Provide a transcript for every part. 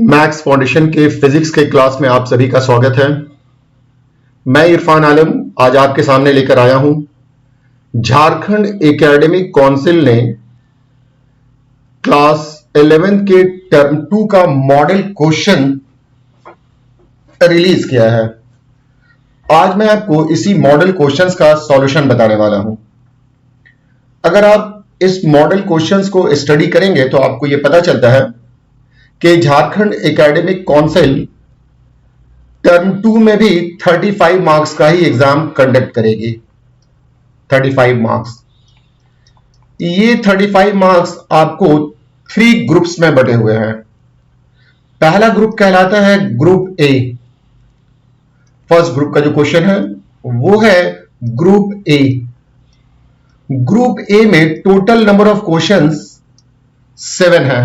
Maths foundation के physics के class में आप सभी का स्वागत है। मैं इरफान आलम आज आपके सामने लेकर आया हूं झारखंड एकेडमिक काउंसिल ने क्लास 11 के टर्म 2 का मॉडल क्वेश्चन रिलीज किया है। आज मैं आपको इसी मॉडल क्वेश्चंस का सॉल्यूशन बताने वाला हूं। अगर आप इस मॉडल क्वेश्चंस को स्टडी करेंगे तो आपको यह पता चलता है कि झारखंड एकेडमिक काउंसिल टर्म 2 में भी 35 मार्क्स का ही एग्जाम कंडक्ट करेगी। 35 मार्क्स, ये 35 मार्क्स आपको 3 ग्रुप्स में बटे हुए हैं। पहला ग्रुप कहलाता है ग्रुप ए। फर्स्ट ग्रुप का जो क्वेश्चन है वो है ग्रुप ए। ग्रुप ए में टोटल नंबर ऑफ क्वेश्चंस 7 है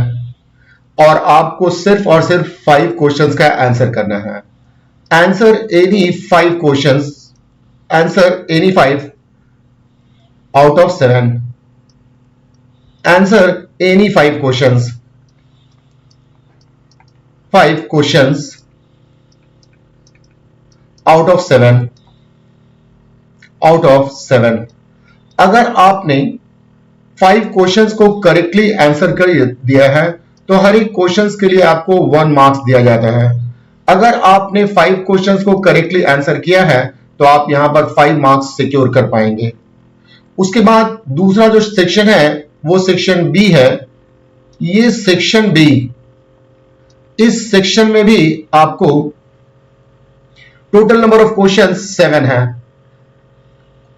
और आपको सिर्फ और सिर्फ 5 क्वेश्चंस का आंसर करना है। Answer any 5 questions, answer any 5 out of 7, answer any 5 questions, 5 questions out of 7, out of 7। अगर आपने 5 क्वेश्चंस को करेक्टली आंसर कर दिया है तो हर एक क्वेश्चंस के लिए आपको 1 मार्क्स दिया जाता है। अगर आपने 5 क्वेश्चंस को करेक्टली आंसर किया है तो आप यहां पर 5 मार्क्स सिक्योर कर पाएंगे। उसके बाद दूसरा जो सेक्शन है वो सेक्शन बी है। ये सेक्शन बी, इस सेक्शन में भी आपको टोटल नंबर ऑफ क्वेश्चंस 7 है।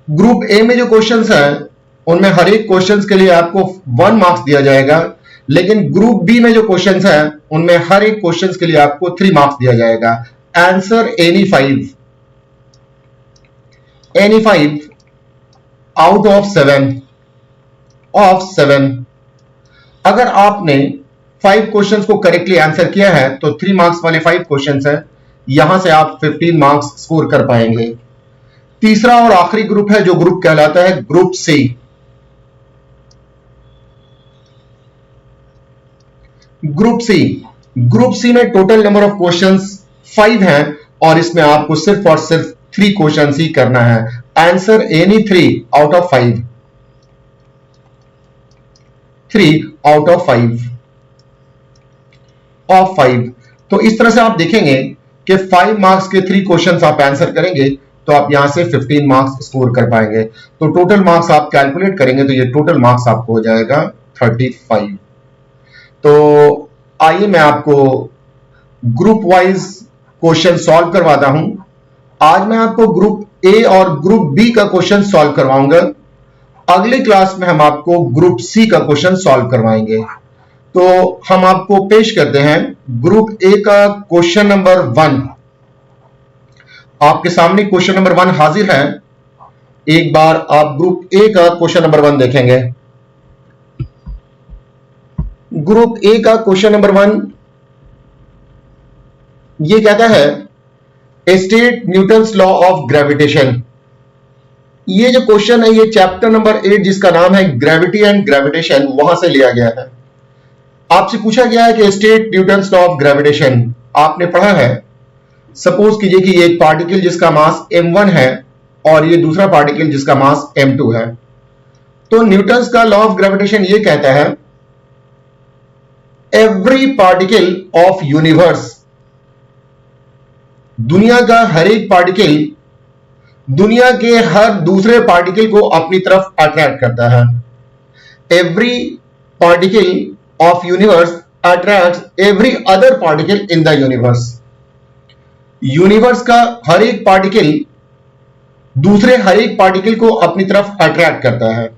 ग्रुप ए में जो क्वेश्चंस हैं उनमें हर एक क्वेश्चंस के लिए आपको 1 मार्क्स दिया जाएगा, लेकिन ग्रुप बी में जो क्वेश्चंस हैं उनमें हर एक क्वेश्चंस के लिए आपको 3 मार्क्स दिया जाएगा। Answer any 5, any 5 out of 7, of 7। अगर आपने 5 क्वेश्चंस को करेक्टली आंसर किया है तो 3 मार्क्स वाले 5 क्वेश्चंस हैं, यहां से आप 15 मार्क्स स्कोर कर पाएंगे। तीसरा और आखिरी ग्रुप है जो ग्रुप कहलाता है group C. Group C, group C में टोटल नंबर ऑफ क्वेश्चंस 5 हैं और इसमें आपको सिर्फ और सिर्फ 3 क्वेश्चंस ही करना है। Answer any 3 out of 5, 3 out of 5, of 5। तो इस तरह से आप देखेंगे कि 5 मार्क्स के 3 क्वेश्चंस आप आंसर करेंगे तो आप यहां से 15 मार्क्स स्कोर कर पाएंगे। तो टोटल मार्क्स आप कैलकुलेट करेंगे तो ये टोटल मार्क्स आपको हो जाएगा 35। तो आइए मैं आपको ग्रुप वाइज क्वेश्चन सॉल्व करवाता हूं। आज मैं आपको ग्रुप ए और ग्रुप बी का क्वेश्चन सॉल्व करवाऊंगा। अगली क्लास में हम आपको ग्रुप सी का क्वेश्चन सॉल्व करवाएंगे। तो हम आपको पेश करते हैं ग्रुप ए का क्वेश्चन नंबर 1। आपके सामने क्वेश्चन नंबर 1 हाजिर है। एक बार आप ग्रुप ए का क्वेश्चन नंबर 1 देखेंगे। ग्रुप ए का क्वेश्चन नंबर 1 ये कहता है state Newton's law of gravitation. ये जो क्वेश्चन है ये चैप्टर नंबर 8 जिसका नाम है ग्रेविटी एंड ग्रेविटेशन, वहां से लिया गया है। आपसे पूछा गया है कि state Newton's law of gravitation आपने पढ़ा है। सपोज कीजिए कि ये एक पार्टिकल जिसका मास m1 है और ये दूसरा पार्टिकल जिसका मास m2 है। तो न्यूटन्स का लॉ ऑफ ग्रेविटेशन ये कहता है एवरी पार्टिकल ऑफ यूनिवर्स, दुनिया का हर एक पार्टिकल दुनिया के हर दूसरे पार्टिकल को अपनी तरफ अट्रैक्ट करता है। Every particle of universe attracts every other particle in the universe. Universe का हर एक पार्टिकल दूसरे हर एक पार्टिकल को अपनी तरफ अट्रैक्ट करता है।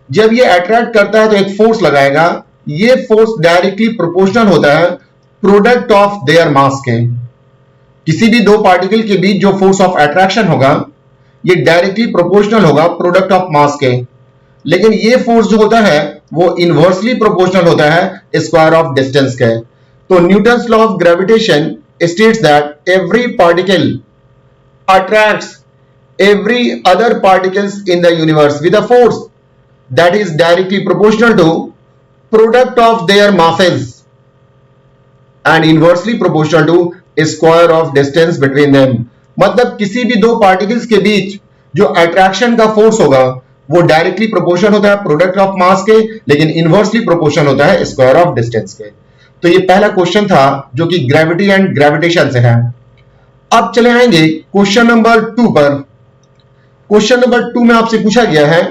जब ये अट्रैक्ट करता है तो एक फोर्स लगाएगा। ये फोर्स डायरेक्टली प्रोपोर्शनल होता है प्रोडक्ट ऑफ देयर मास के। किसी भी 2 पार्टिकल के बीच जो फोर्स ऑफ अट्रैक्शन होगा ये डायरेक्टली प्रोपोर्शनल होगा प्रोडक्ट ऑफ मास के। लेकिन ये फोर्स जो होता है वो इनवर्सली प्रोपोर्शनल होता है स्क्वायर ऑफ डिस्टेंस के। तो Newton's law of gravitation states that every particle attracts every other particles in the universe with a force that is directly proportional to product of their masses। And inversely proportional to square of distance between them. मतलब किसी भी दो particles के बीच जो attraction का force होगा वो directly proportion होता है प्रोडक्ट ऑफ मास के, लेकिन इनवर्सली प्रोपोर्शन होता है स्क्वायर ऑफ डिस्टेंस के। तो ये पहला क्वेश्चन था जो कि ग्रेविटी एंड ग्रेविटेशन से है। अब चले आएंगे क्वेश्चन नंबर 2 पर। क्वेश्चन नंबर 2 में आपसे पूछा गया है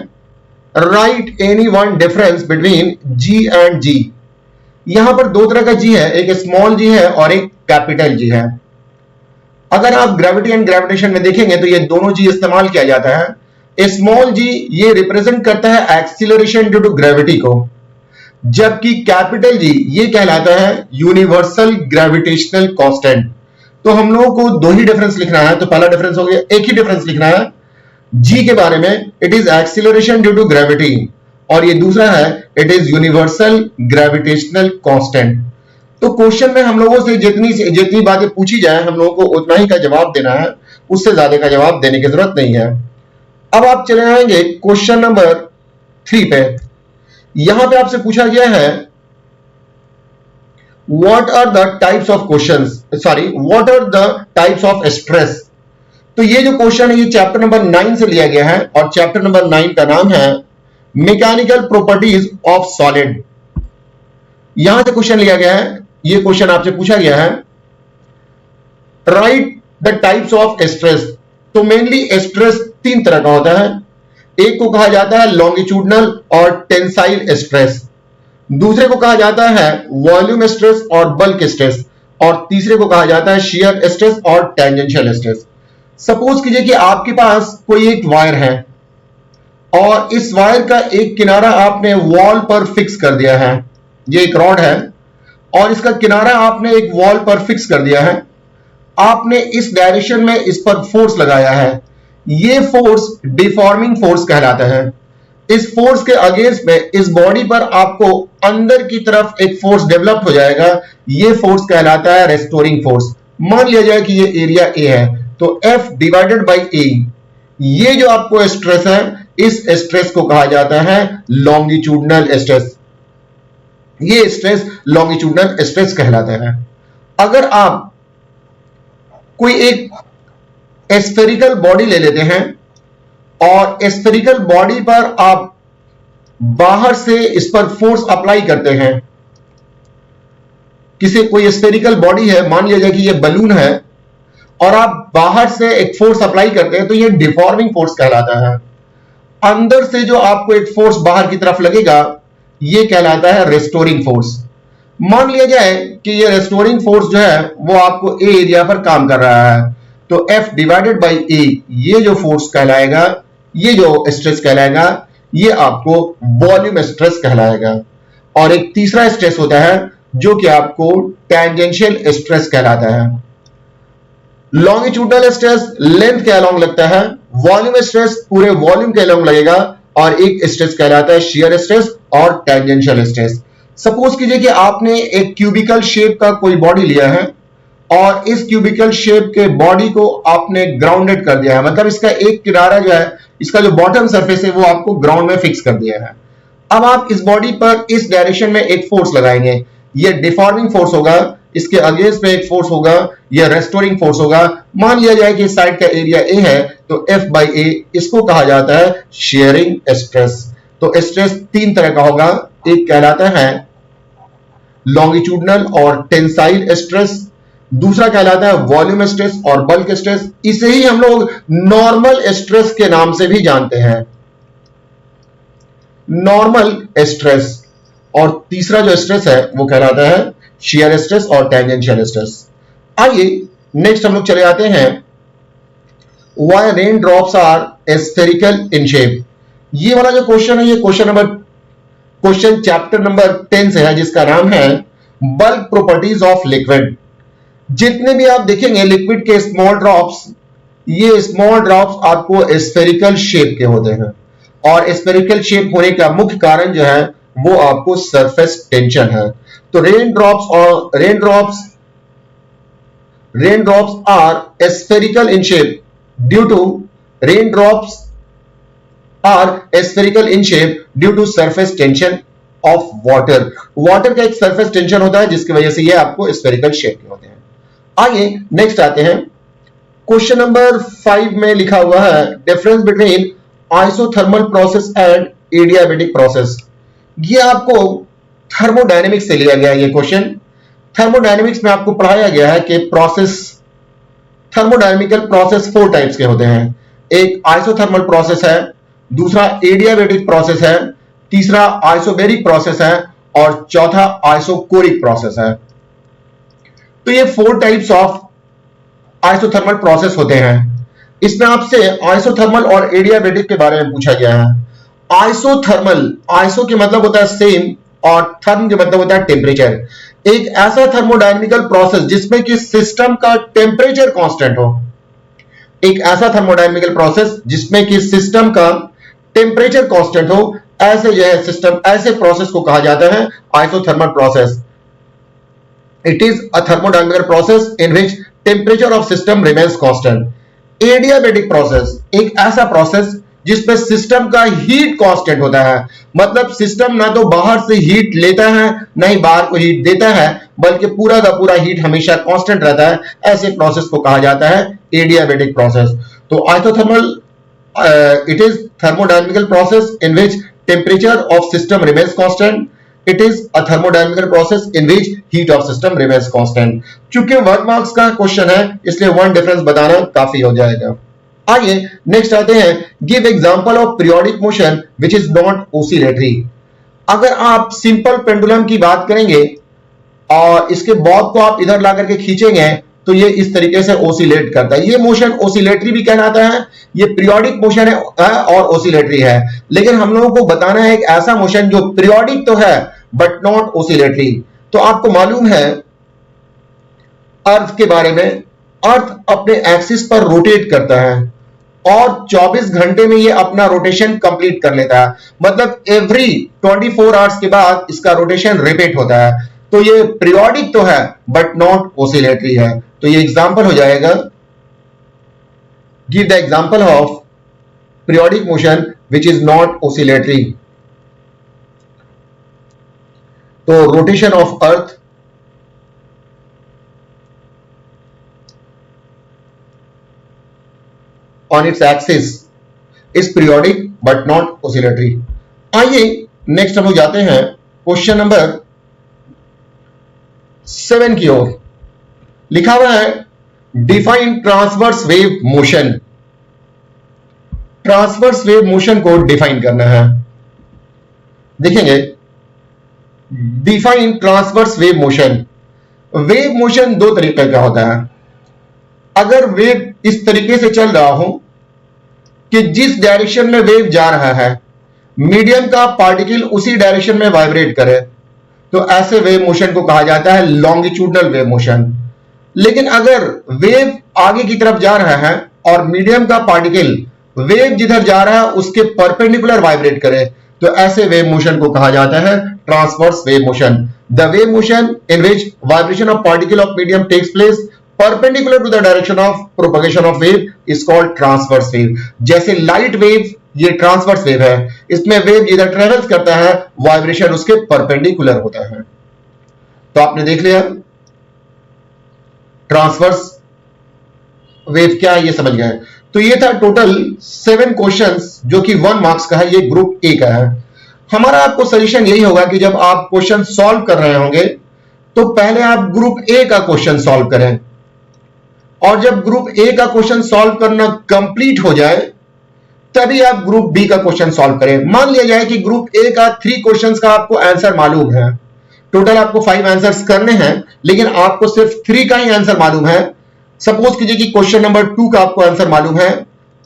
right any one difference between G and G. यहां पर दो तरह का जी है, एक स्मॉल जी है और एक कैपिटल जी है। अगर आप ग्रेविटी एंड ग्रेविटेशन में देखेंगे तो ये दोनों जी इस्तेमाल किया जाता है। स्मॉल जी ये रिप्रेजेंट करता है एक्सीलरेशन ड्यू टू ग्रेविटी को, जबकि कैपिटल जी ये कहलाता है यूनिवर्सल ग्रेविटेशनल कांस्टेंट। तो हम लोगों को दो ही डिफरेंस लिखना है। तो पहला डिफरेंस हो गया, एक ही डिफरेंस लिखना है जी के बारे में, it is acceleration due to gravity, और ये दूसरा है it is universal gravitational constant. तो क्वेश्चन में हम लोगों से जितनी बातें पूछी जाए हम लोगों को उतना ही का जवाब देना है, उससे ज्यादा का जवाब देने की जरूरत नहीं है। अब आप चले आएंगे क्वेश्चन नंबर 3 पे। यहां पे आपसे पूछा गया है what are the types of questions, sorry what are the types of stress. तो ये जो क्वेश्चन है ये चैप्टर नंबर 9 से लिया गया है, और चैप्टर नंबर 9 का नाम है मैकेनिकल प्रॉपर्टीज ऑफ सॉलिड। यहां से क्वेश्चन लिया गया है। ये क्वेश्चन आपसे पूछा गया है right the types of stress. तो मेनली स्ट्रेस 3 तरह का होता है। एक को कहा जाता है लॉन्गिट्यूडनल और टेंसाइल स्ट्रेस, दूसरे को कहा जाता है वॉल्यूम स्ट्रेस और बल्क स्ट्रेस, और तीसरे को कहा जाता है शियर स्ट्रेस और टेंजेंशियल स्ट्रेस। सपोज कीजिए कि आपके पास कोई एक वायर है और इस वायर का एक किनारा आपने वॉल पर फिक्स कर दिया है। ये एक रॉड है और इसका किनारा आपने एक वॉल पर फिक्स कर दिया है। आपने इस डायरेक्शन में इस पर फोर्स लगाया है। ये फोर्स डिफॉर्मिंग फोर्स कहलाता है। इस फोर्स के अगेंस्ट में इस बॉडी पर आपको अंदर की तरफ एक फोर्स डेवलप हो जाएगा। ये फोर्स कहलाता है रेस्टोरिंग फोर्स। मान लिया जाए कि ये एरिया ए है, तो F डिवाइडेड बाई ए, ये जो आपको स्ट्रेस है इस स्ट्रेस को कहा जाता है लॉन्गिट्यूडनल स्ट्रेस। ये स्ट्रेस लॉन्गिट्यूडनल स्ट्रेस कहलाता है। अगर आप कोई एक स्फेरिकल बॉडी ले लेते हैं और स्फेरिकल बॉडी पर आप बाहर से इस पर फोर्स अप्लाई करते हैं, किसी कोई स्फेरिकल बॉडी है, मान लिया जाए कि ये बलून है, और आप बाहर से एक फोर्स अप्लाई करते हैं तो ये डिफॉर्मिंग फोर्स कहलाता है। अंदर से जो आपको एक फोर्स बाहर की तरफ लगेगा ये कहलाता है रेस्टोरिंग फोर्स। मान लिया जाए कि ये रेस्टोरिंग फोर्स जो है वो आपको ए एरिया पर काम कर रहा है, तो F डिवाइडेड बाई ए, ये जो फोर्स कहलाएगा, ये जो स्ट्रेस कहलाएगा, ये आपको वॉल्यूम स्ट्रेस कहलाएगा। और एक तीसरा स्ट्रेस होता है जो कि आपको टेंजेंशियल स्ट्रेस कहलाता है। लॉन्गिट्यूडनल स्ट्रेस लेंथ के अलोंग लगता है, वॉल्यूम स्ट्रेस पूरे वॉल्यूम के अलोंग लगेगा, और एक स्ट्रेस कहलाता है शियर स्ट्रेस और टेंजेंशियल स्ट्रेस। सपोज कीजिए कि आपने एक क्यूबिकल शेप का कोई बॉडी लिया है और इस क्यूबिकल शेप के बॉडी को आपने ग्राउंडेड कर दिया है, मतलब इसका एक किनारा जो है, इसका जो बॉटम सरफेस है वो आपको ग्राउंड में फिक्स कर दिया है। अब आप इस बॉडी पर इस डायरेक्शन में एक फोर्स लगाएंगे, ये डिफॉर्मिंग फोर्स होगा, इसके अगेंस्ट में एक फोर्स होगा, यह रेस्टोरिंग फोर्स होगा। मान लिया जाए कि इस साइड का एरिया ए है, तो F बाई ए, इसको कहा जाता है शेयरिंग स्ट्रेस। तो स्ट्रेस 3 तरह का होगा, एक कहलाता है लॉन्गिट्यूडनल और टेंसाइल स्ट्रेस, दूसरा कहलाता है वॉल्यूम स्ट्रेस और बल्क स्ट्रेस। इसे ही हम लोग नॉर्मल स्ट्रेस के नाम से भी जानते हैं, नॉर्मल स्ट्रेस। और तीसरा जो स्ट्रेस है वो कहलाता है शियर स्ट्रेस और टेंजेंशियल स्ट्रेस। आइए नेक्स्ट हम लोग चले आते हैं why rain drops are spherical in shape. ये वाला जो क्वेश्चन है ये क्वेश्चन चैप्टर नंबर 10 से है, जिसका नाम है बल्क प्रॉपर्टीज ऑफ लिक्विड। जितने भी आप देखेंगे लिक्विड के स्मॉल ड्रॉप्स, ये स्मॉल ड्रॉप्स आपको स्फेरिकल शेप के होते हैं, और स्फेरिकल शेप होने का मुख्य कारण जो है वो आपको सरफेस टेंशन है। तो rain drops are spherical in shape due to surface tension of water. Water का एक सरफेस टेंशन होता है जिसकी वजह से ये आपको स्फेरिकल शेप के होते हैं। आइए नेक्स्ट आते हैं, क्वेश्चन नंबर 5 में लिखा हुआ है difference between isothermal process and adiabatic process. ये आपको थर्मोडायनेमिक्स से लिया गया है। ये क्वेश्चन थर्मोडायनेमिक्स में आपको पढ़ाया गया है कि प्रोसेस, थर्मोडायनेमिकल प्रोसेस 4 टाइप्स के होते हैं। एक आइसोथर्मल प्रोसेस है, दूसरा एडियाबेटिक प्रोसेस है, तीसरा आइसोबैरिक प्रोसेस है और चौथा आइसोकोरिक प्रोसेस है। तो ये 4 टाइप्स ऑफ आइसोथर्मल प्रोसेस होते हैं। इसमें आपसे आइसोथर्मल और एडियाबेटिक के बारे में पूछा गया है। आइसोथर्मल, आइसो के मतलब होता है सेम और थर्म के मतलब होता है टेम्परेचर। एक ऐसा थर्मोडायनेमिकल प्रोसेस जिसमें कि सिस्टम का टेम्परेचर कांस्टेंट हो, एक ऐसा थर्मोडायनेमिकल प्रोसेस जिसमें कि सिस्टम का टेम्परेचर कांस्टेंट हो, ऐसे जो है सिस्टम, ऐसे प्रोसेस को कहा जाता है isothermal process. It is a thermodynamical process in which temperature of system remains constant. Adiabatic process एक ऐसा प्रोसेस जिसमें सिस्टम का हीट कांस्टेंट होता है, मतलब सिस्टम ना तो बाहर से हीट लेता है ना ही बाहर को हीट देता है, बल्कि पूरा का पूरा हीट हमेशा कांस्टेंट रहता है। ऐसे प्रोसेस को कहा जाता है एडियाबेटिक प्रोसेस। तो isothermal it is thermodynamical process in which temperature of system remains constant. It is a thermodynamical process in which heat of system remains constant. चूंकि 1 मार्क्स का क्वेश्चन है इसलिए 1 डिफरेंस बताना काफी हो जाएगा। आइए नेक्स्ट आते हैं, give example of periodic motion which is not oscillatory. अगर आप सिंपल पेंडुलम की बात करेंगे और इसके बॉब को आप इधर ला करके खींचेंगे तो ये इस तरीके से ओसिलेट करता है। ये मोशन ओसिलेटरी भी कहलाता है, ये पीरियोडिक मोशन है और ओसिलेटरी है। लेकिन हम लोगों को बताना है एक ऐसा मोशन जो पीरियोडिक तो है बट नॉट ओसिलेटरी। तो आपको मालूम है अर्थ के बारे में, अर्थ अपने एक्सिस पर रोटेट करता है और 24 घंटे में ये अपना रोटेशन कंप्लीट कर लेता है, मतलब एवरी 24 आवर्स के बाद इसका रोटेशन रिपीट होता है। तो ये पीरियोडिक तो है बट नॉट ओसिलेटरी है। तो ये एग्जांपल हो जाएगा, give the example of periodic motion which is not oscillatory. तो rotation of earth on its axis is periodic but not oscillatory. आइए नेक्स्ट हम लोग जाते हैं क्वेश्चन नंबर 7 की ओर। लिखा हुआ है define transverse wave motion. Transverse wave motion को डिफाइन करना है। देखेंगे define transverse wave motion. Wave motion 2 तरीके का होता है। अगर वेव इस तरीके से चल रहा हो कि जिस डायरेक्शन में वेव जा रहा है मीडियम का पार्टिकल उसी डायरेक्शन में वाइब्रेट करे, तो ऐसे वेव मोशन को कहा जाता है लॉन्गिट्यूडनल वेव मोशन। लेकिन अगर वेव आगे की तरफ जा रहा है और मीडियम का पार्टिकल वेव जिधर जा रहा है उसके परपेंडिकुलर वाइब्रेट करे, तो ऐसे वेव मोशन को कहा जाता है transverse wave motion. The wave motion in which vibration of particle of medium takes place perpendicular to the direction of propagation of wave is called transverse wave। जैसे light wave ये transverse wave है, इसमें wave जिधर travels करता है vibration उसके perpendicular होता है। तो आपने देख लिया ट्रांसवर्स वेव क्या है, ये समझ गए। तो ये था टोटल 7 क्वेश्चंस जो कि 1 मार्क्स का है, ये ग्रुप ए का है। हमारा आपको सजेशन यही होगा कि जब आप क्वेश्चन सॉल्व कर रहे होंगे तो पहले आप ग्रुप ए का क्वेश्चन सॉल्व करें और जब ग्रुप ए का क्वेश्चन सॉल्व करना कंप्लीट हो जाए तभी आप ग्रुप बी का क्वेश्चन सॉल्व करें। मान लिया जाए कि ग्रुप ए का 3 क्वेश्चंस का आपको आंसर मालूम है, टोटल आपको 5 आंसर्स करने हैं लेकिन आपको सिर्फ 3 का ही आंसर मालूम है। सपोज कीजिए कि क्वेश्चन नंबर 2 का आपको आंसर मालूम है,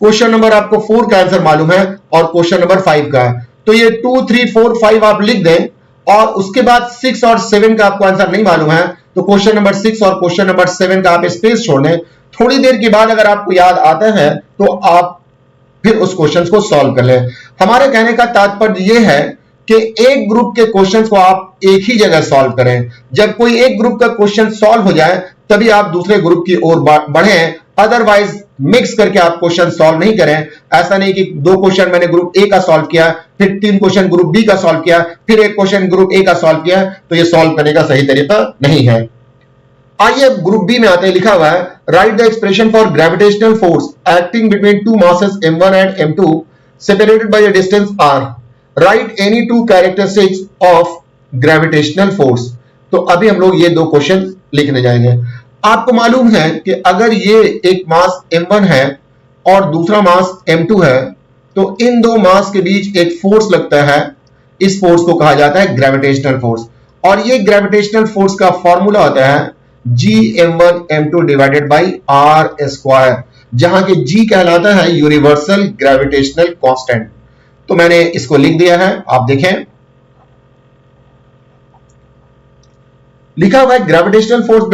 क्वेश्चन नंबर आपको 4 का आंसर मालूम है और क्वेश्चन नंबर 5 का। तो ये 2, 3, 4, 5 आप लिख दें और उसके बाद 6 और 7 का आपको आंसर नहीं मालूम है तो क्वेश्चन नंबर 6 और क्वेश्चन नंबर 7 का आप स्पेस छोड़ दें। थोड़ी देर के बाद अगर आपको याद आता है तो आप फिर उस क्वेश्चन को सॉल्व कर लें। हमारे कहने का तात्पर्य यह है कि एक ग्रुप के क्वेश्चंस को आप एक ही जगह सॉल्व करें। जब कोई एक ग्रुप का क्वेश्चन सॉल्व हो जाए तभी आप दूसरे ग्रुप की ओर बढ़ें, अदरवाइज मिक्स करके आप क्वेश्चन सॉल्व नहीं करें। ऐसा नहीं कि 2 क्वेश्चन मैंने ग्रुप ए का सॉल्व किया, फिर 3 क्वेश्चन ग्रुप बी का सॉल्व किया, फिर 1 क्वेश्चन ग्रुप ए का सॉल्व किया, तो ये सॉल्व करने का सही तरीका नहीं है। आइए अब ग्रुप बी में आते हैं। लिखा हुआ है right the expression for gravitational force acting between two masses m1 and m2 separated by a distance r. Write any 2 characteristics of gravitational force. तो अभी हम लोग ये 2 क्वेश्चन लिखने जाएंगे। आपको मालूम है कि अगर ये एक मास m1 है और दूसरा मास m2 है, तो इन 2 मास के बीच एक फोर्स लगता है। इस फोर्स को कहा जाता है ग्रेविटेशनल फोर्स, और ये ग्रेविटेशनल फोर्स का फॉर्मूला होता है Gm1 m2 divided by r square, जहां के G कहलाता है यूनिवर्सल ग्रेविटेशनल कांस्टेंट। तो मैंने इसको लिख दिया है, आप देखें। लिखा हुआ है gravitational force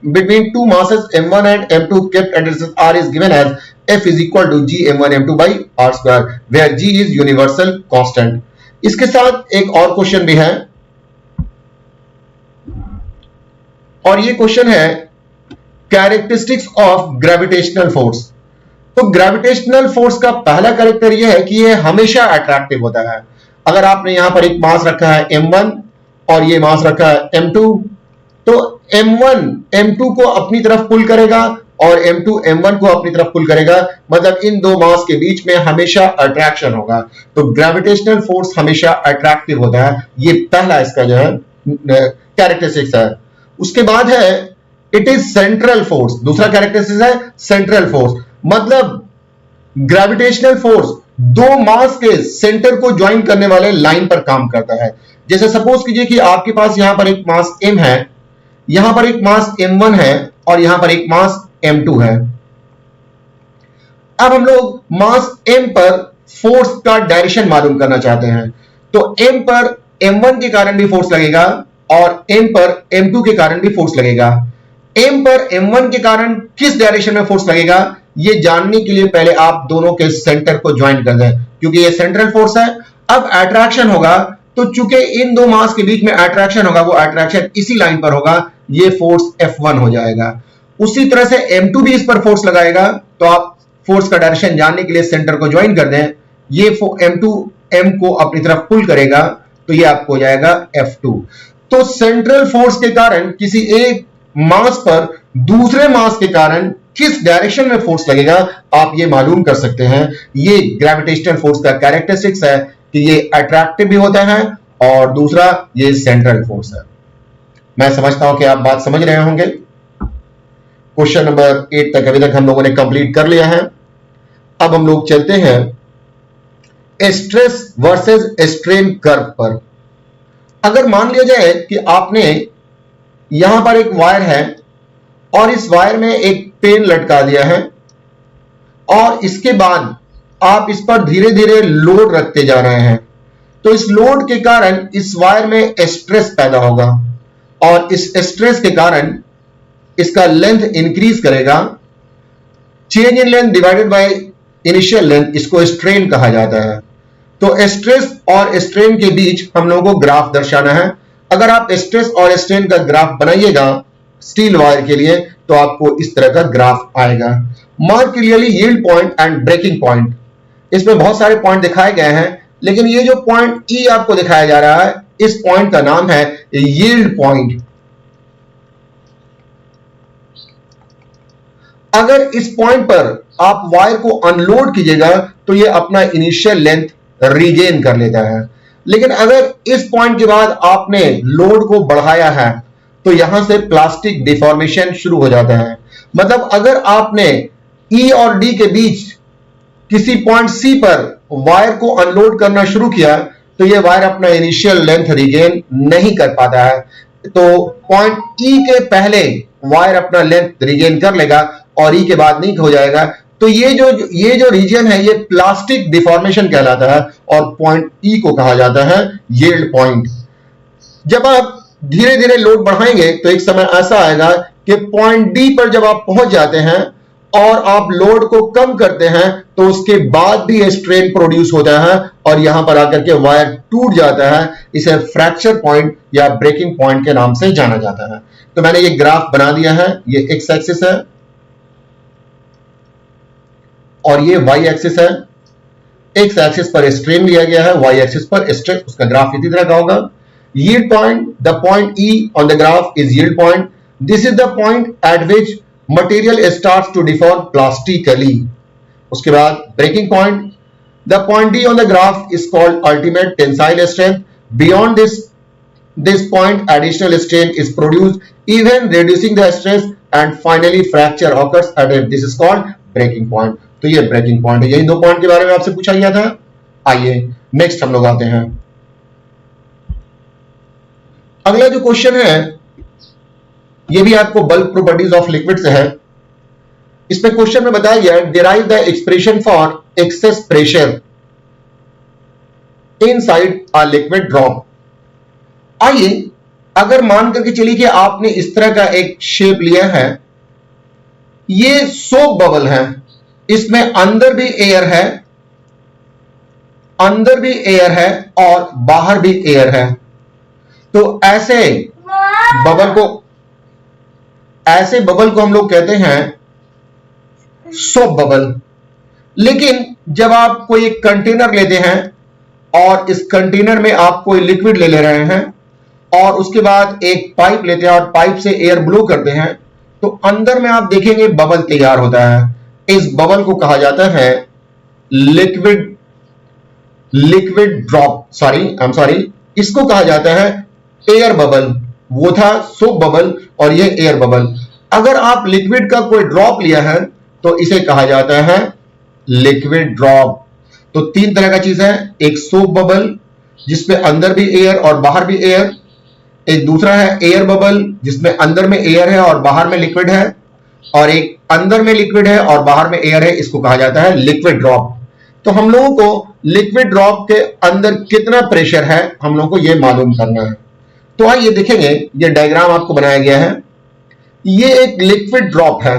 between two masses m1 and m2 kept at distance r is given as F is equal to Gm1 m2 by r square where G is universal constant। इसके साथ एक और क्वेश्चन भी है, और ये क्वेश्चन है characteristics of gravitational force. तो ग्रेविटेशनल फोर्स का पहला कैरेक्टर यह है कि यह हमेशा अट्रैक्टिव होता है। अगर आपने यहां पर एक मास रखा है m1 और ये मास रखा है m2, तो m1 m2 को अपनी तरफ पुल करेगा और m2 m1 को अपनी तरफ पुल करेगा, मतलब इन 2 मास के बीच में हमेशा अट्रैक्शन होगा। तो ग्रेविटेशनल फोर्स हमेशा अट्रैक्टिव होता है। ये पहला इसका जो है कैरेक्टरिस्टिक्स है। उसके बाद है इट इज सेंट्रल फोर्स। दूसरा कैरेक्टरिस्टिक्स है सेंट्रल फोर्स, मतलब ग्रेविटेशनल फोर्स 2 मास के सेंटर को ज्वाइन करने वाले लाइन पर काम करता है। जैसे सपोज कीजिए कि आपके पास यहां पर एक मास m है, यहां पर एक मास m1 है और यहां पर एक मास m2 है। अब हम लोग मास m पर फोर्स का डायरेक्शन मालूम करना चाहते हैं। तो m पर m1 के कारण भी फोर्स लगेगा और m पर m2 के कारण भी फोर्स लगेगा। m पर m1 के कारण किस डायरेक्शन में फोर्स लगेगा, ये जानने के लिए पहले आप दोनों के सेंटर को ज्वाइन कर दें, क्योंकि ये सेंट्रल फोर्स है। अब अट्रैक्शन होगा, तो चूंकि इन 2 मास के बीच में अट्रैक्शन होगा, वो अट्रैक्शन इसी लाइन पर होगा, ये फोर्स F1 हो जाएगा। उसी तरह से m2 भी इस पर फोर्स लगाएगा, तो आप फोर्स का डायरेक्शन जानने के लिए सेंटर को ज्वाइन कर दें। ये m2 m को अपनी तरफ पुल करेगा, तो ये आपको हो जाएगा F2। तो सेंट्रल फोर्स के कारण किसी एक मास पर दूसरे मास के कारण किस डायरेक्शन में फोर्स लगेगा, आप ये मालूम कर सकते हैं। ये ग्रेविटेशनल फोर्स का कैरेक्टरिस्टिक्स है कि ये अट्रैक्टिव भी होता है और दूसरा ये सेंट्रल फोर्स है। मैं समझता हूं कि आप बात समझ रहे होंगे। क्वेश्चन नंबर 8 तक अभी तक हम लोगों ने कंप्लीट कर लिया है। अब हम लोग चलते हैं स्ट्रेस वर्सेस स्ट्रेन कर्व पर। अगर मान लिया जाए कि आपने यहां पर एक वायर है और इस वायर में एक पेन लटका दिया है, और इसके बाद आप इस पर धीरे धीरे लोड रखते जा रहे हैं, तो इस लोड के कारण इस वायर में स्ट्रेस पैदा होगा और इस स्ट्रेस के कारण इसका लेंथ इंक्रीज करेगा। Change in length divided by initial length, इसको स्ट्रेन कहा जाता है। तो स्ट्रेस और स्ट्रेन के बीच हम लोगों को ग्राफ दर्शाना है। अगर आप स्ट्रेस और स्ट्रेन का ग्राफ बनाइएगा स्टील वायर के लिए, तो आपको इस तरह का ग्राफ आएगा। Mark clearly yield point and breaking point. इसमें बहुत सारे पॉइंट दिखाए गए हैं, लेकिन ये जो पॉइंट ई आपको दिखाया जा रहा है, इस पॉइंट का नाम है यील्ड पॉइंट। अगर इस पॉइंट पर आप वायर को अनलोड कीजिएगा, तो ये अपना इनिशियल लेंथ रीगेन कर लेता है। लेकिन अगर इस पॉइंट के बाद आपने लोड को बढ़ाया है, तो यहां से प्लास्टिक डिफॉर्मेशन शुरू हो जाता है। मतलब अगर आपने ई और डी के बीच किसी पॉइंट सी पर वायर को अनलोड करना शुरू किया, तो यह वायर अपना इनिशियल लेंथ रीगेन नहीं कर पाता है। तो पॉइंट ई के पहले वायर अपना लेंथ रीगेन कर लेगा और ई के बाद नहीं हो जाएगा। तो ये जो रीजन है, ये प्लास्टिक डिफॉर्मेशन कहलाता है और पॉइंट ई को कहा जाता है यील्ड पॉइंट। जब आप धीरे धीरे लोड बढ़ाएंगे, तो एक समय ऐसा आएगा कि पॉइंट डी पर जब आप पहुंच जाते हैं और आप लोड को कम करते हैं, तो उसके बाद भी स्ट्रेन प्रोड्यूस होता है और यहां पर आकर के वायर टूट जाता है। इसे फ्रैक्चर पॉइंट या ब्रेकिंग पॉइंट के नाम से जाना जाता है। तो मैंने ये ग्राफ बना दिया है, ये एक्स एक्सिस है, और ये y एक्सिस है, x एक्सिस पर स्ट्रेन लिया गया है, y एक्सिस पर स्ट्रेस, उसका ग्राफ इसी तरह का होगा। yield point, the point E on the graph is yield point. This is the point at which material starts to deform plastically. उसके बाद breaking point, the point D on the graph is called ultimate tensile strength. Beyond this point additional strain is produced, even reducing the stress, and finally fracture occurs at it. This is called breaking point. तो ये breaking point है। यही दो point के बारे में आपसे पूछा गया था। आइए नेक्स्ट हम लोग आते हैं। अगला जो क्वेश्चन है ये भी आपको बल्क प्रॉपर्टीज ऑफ लिक्विड से है। इसमें क्वेश्चन में बताया गया derive the expression for excess pressure inside a liquid drop. आइए अगर मान करके चलिए कि आपने इस तरह का एक शेप लिया है, ये सोप बबल है, इसमें अंदर भी एयर है, अंदर भी एयर है और बाहर भी एयर है। तो ऐसे बबल को हम लोग कहते हैं सोप बबल। लेकिन जब आप कोई एक कंटेनर लेते हैं और इस कंटेनर में आप कोई लिक्विड ले रहे हैं और उसके बाद एक पाइप लेते हैं और पाइप से एयर ब्लो करते हैं, तो अंदर में आप देखेंगे बबल तैयार होता है। इस बबल को कहा जाता है लिक्विड ड्रॉप, इसको कहा जाता है एयर बबल। वो था सोप बबल और ये एयर बबल। अगर आप लिक्विड का कोई ड्रॉप लिया है तो इसे कहा जाता है लिक्विड ड्रॉप। तो तीन तरह का चीज है, एक सोप बबल जिसमें अंदर भी एयर और बाहर भी एयर, एक दूसरा है एयर बबल जिसमें अंदर में एयर है और बाहर में लिक्विड है, और एक अंदर में लिक्विड है और बाहर में एयर है, इसको कहा जाता है लिक्विड ड्रॉप। तो हम लोगों को लिक्विड ड्रॉप के अंदर कितना प्रेशर है हम लोगों को यह मालूम करना है। तो आइए देखेंगे, ये डायग्राम आपको बनाया गया है। ये एक लिक्विड ड्रॉप है।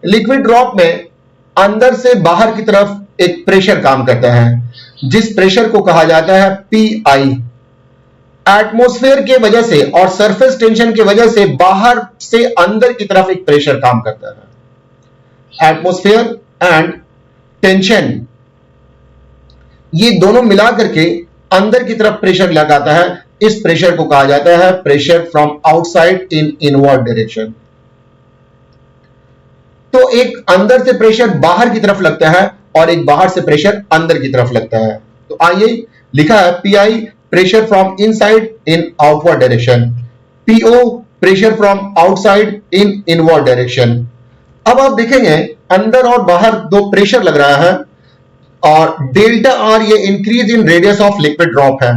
लिक्विड ड्रॉप में अंदर से बाहर की तरफ एक प्रेशर काम करता है, जिस प्रेशर को कहा जाता है PI। एटमॉस्फेयर के वजह से और सरफेस टेंशन की वजह से बाहर से अंदर की तरफ एक प्रेशर काम करता है। एटमॉस्फेयर एंड टेंशन ये दोनों मिला करके अंदर की तरफ प्रेशर लगाता है। इस प्रेशर को कहा जाता है pressure from outside in inward direction. तो एक अंदर से प्रेशर बाहर की तरफ लगता है और एक बाहर से प्रेशर अंदर की तरफ लगता है। तो आइए लिखा है PI pressure from inside in outward direction, PO pressure from outside in inward direction. अब आप देखेंगे अंदर और बाहर दो प्रेशर लग रहा है और डेल्टा R ये increase in radius of liquid drop है,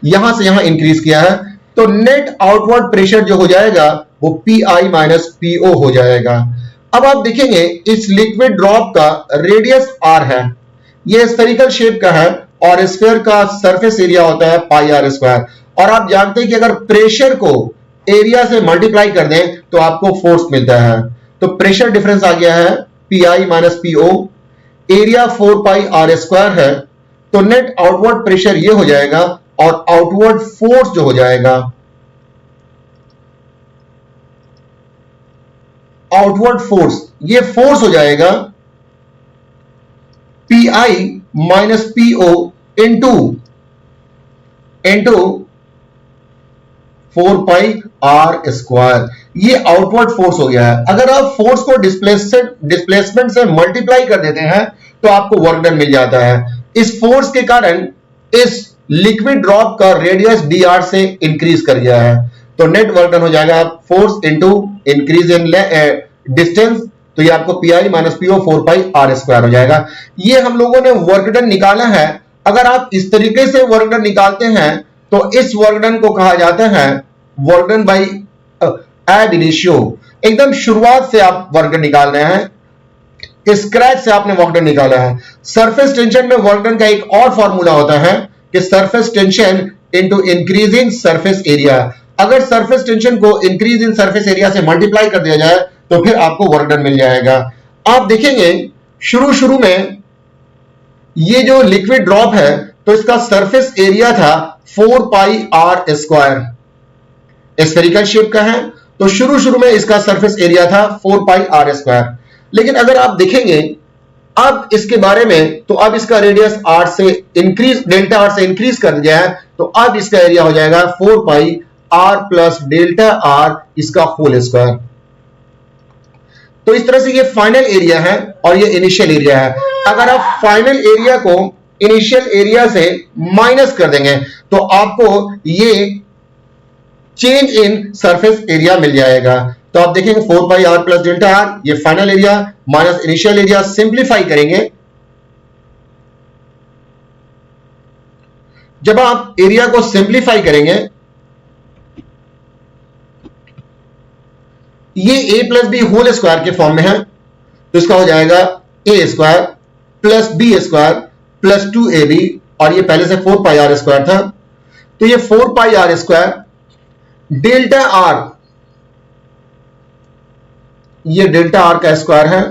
यहां से यहां इंक्रीज किया है। तो नेट आउटवर्ड प्रेशर जो हो जाएगा वो PI माइनस PO हो जाएगा। अब आप देखेंगे इस लिक्विड ड्रॉप का रेडियस R है, ये स्फेरिकल शेप का है और स्फीयर का सरफेस एरिया होता है पाई R स्क्वायर। और आप जानते हैं कि अगर प्रेशर को एरिया से मल्टीप्लाई कर दें तो आपको फोर्स मिलता है। तो प्रेशर डिफरेंस आ गया है PI minus PO, area 4 pi R square है। तो नेट आउटवर्ड प्रेशर ये हो जाएगा और आउटवर्ड फोर्स जो हो जाएगा, आउटवर्ड फोर्स ये फोर्स हो जाएगा PI minus PO into 4 pi R square. ये आउटवर्ड फोर्स हो गया है। अगर आप फोर्स को डिस्प्लेसमेंट से मल्टीप्लाई कर देते हैं तो आपको वर्क डन मिल जाता है। इस फोर्स के कारण इस लिक्विड ड्रॉप का रेडियस dr से इंक्रीज कर गया है। तो नेट वर्क डन हो जाएगा force into increase in distance, तो ये आपको PI minus PO 4 pi R square हो जाएगा। ये हम लोगों ने वर्क डन निकाला है। अगर आप इस तरीके से वर्क डन निकालते हैं तो इस वर्क डन को कहा जाता है वर्क डन बाई एब इनिशियो। एकदम शुरुआत से आप वर्क डन निकाल रहे हैं, स्क्रैच से आपने वर्क डन निकाला है। सरफेस टेंशन में वर्क डन का एक और फॉर्मूला होता है कि surface tension into increasing surface area. अगर सरफेस टेंशन को इंक्रीज इन सरफेस एरिया से मल्टीप्लाई कर दिया जाए तो फिर आपको वर्क डन मिल जाएगा। आप देखेंगे शुरू में ये जो लिक्विड ड्रॉप है तो इसका सरफेस एरिया था 4 pi R square, spherical shape का है। तो शुरू में इसका सरफेस एरिया था 4 पाई R स्क्वायर। लेकिन अगर आप देखेंगे अब इसके बारे में, तो अब इसका रेडियस r से इंक्रीज, डेल्टा r से इंक्रीज कर दिया है, तो अब इसका एरिया हो जाएगा 4 pi r plus delta r इसका होल स्क्वायर। तो इस तरह से ये फाइनल एरिया है और ये इनिशियल एरिया है। अगर आप फाइनल एरिया को इनिशियल एरिया से माइनस कर देंगे तो आपको ये चेंज इन सरफेस एरिया मिल जाएगा। तो आप देखेंगे 4 pi r plus delta r, ये final area minus initial area, simplify करेंगे। जब आप एरिया को सिंप्लीफाई करेंगे, ये a plus B whole square के फॉर्म में है, तो इसका हो जाएगा a square plus B square plus 2ab, और ये पहले से 4 पाई r स्क्वायर था, तो ये 4 pi r square delta r, ये डेल्टा r का स्क्वायर है,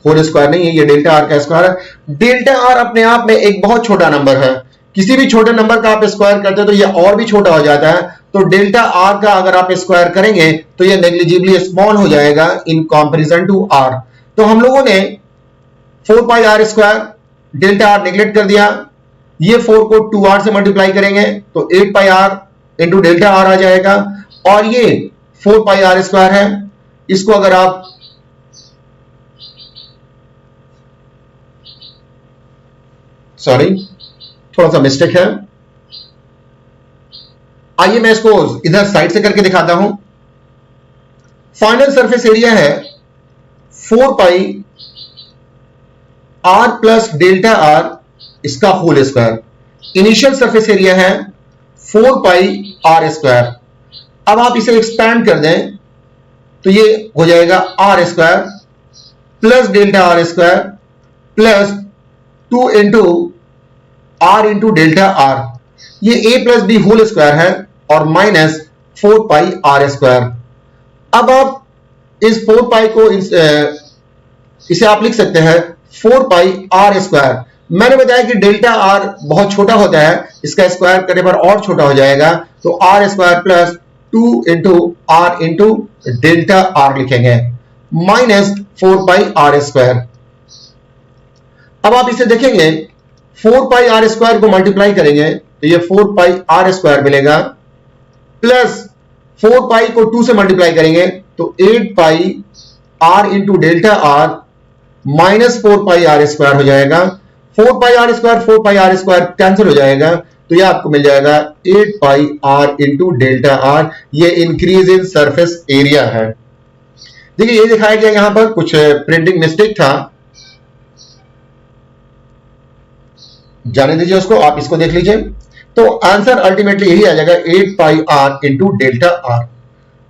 होल स्क्वायर नहीं है, ये डेल्टा r का स्क्वायर है। डेल्टा r अपने आप में एक बहुत छोटा नंबर है, किसी भी छोटे नंबर का आप स्क्वायर करते हैं तो ये और भी छोटा हो जाता है। तो डेल्टा r का अगर आप स्क्वायर करेंगे तो ये नेग्लिजिबली स्मॉल हो जाएगा इन कंपैरिजन टू r। तो हम लोगों ने 4 pi r square delta r neglect कर दिया, ये 4 को 2r से मल्टीप्लाई करेंगे तो 8 पाई r इंटू डेल्टा r आ जाएगा, और ये 4 पाई r स्क्वायर है, इसको अगर आप थोड़ा सा मिस्टेक है, आइए मैं इसको इधर साइड से करके दिखाता हूं। फाइनल सरफेस एरिया है 4 pi r plus delta r इसका whole square, initial surface area है 4 पाई r स्क्वायर। अब आप इसे एक्सपैंड कर दें तो ये हो जाएगा r square plus delta r square plus 2 into r into delta r, ये a plus B whole square है, और माइनस 4 पाई r स्क्वायर। अब आप इस 4 पाई को इसे आप लिख सकते हैं 4 पाई r स्क्वायर। मैंने बताया कि डेल्टा r बहुत छोटा होता है, इसका स्क्वायर करने पर और छोटा हो जाएगा, तो r square plus 2 into r into delta r लिखेंगे, माइनस 4 पाई r स्क्वायर। अब आप इसे देखेंगे 4 पाई r स्क्वायर को मल्टीप्लाई करेंगे तो ये 4 पाई r स्क्वायर मिलेगा, प्लस 4 पाई को 2 से मल्टीप्लाई करेंगे तो 8 पाई r into delta r minus 4 pi r square हो जाएगा। 4 पाई r स्क्वायर कैंसिल हो जाएगा, तो ये आपको मिल जाएगा 8 पाई r इंटू डेल्टा r, ये इंक्रीज इन सरफेस एरिया है। देखिए ये दिखाया गया, यहां पर कुछ प्रिंटिंग मिस्टेक था, जाने दीजिए उसको, आप इसको देख लीजिए। तो आंसर अल्टीमेटली यही आ जाएगा 8 पाई r इंटू डेल्टा r।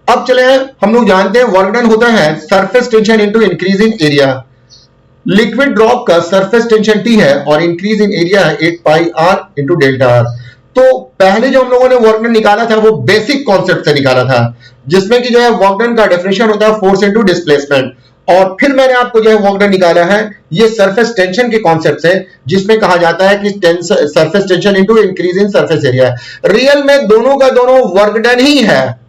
अब चले हम लोग जानते हैं वर्क डन होता है surface tension into increase in area. Liquid drop का सरफेस टेंशन T है और इंक्रीज इन एरिया है 8 पाई r इंटू डेल्टा r। तो पहले जो हम लोगों ने वर्क डन निकाला था वो बेसिक कॉन्सेप्ट से निकाला था, जिसमें कि जो है वर्क डन का डेफिनेशन होता है फोर्स इनटू डिस्प्लेसमेंट, और फिर मैंने आपको जो है वर्क डन निकाला है ये सरफेस टेंशन के कॉन्सेप्ट से, जिसमें कहा जाता है कि surface tension into increase in surface area. Real में दोनों का दोनों वर्क डन ही है,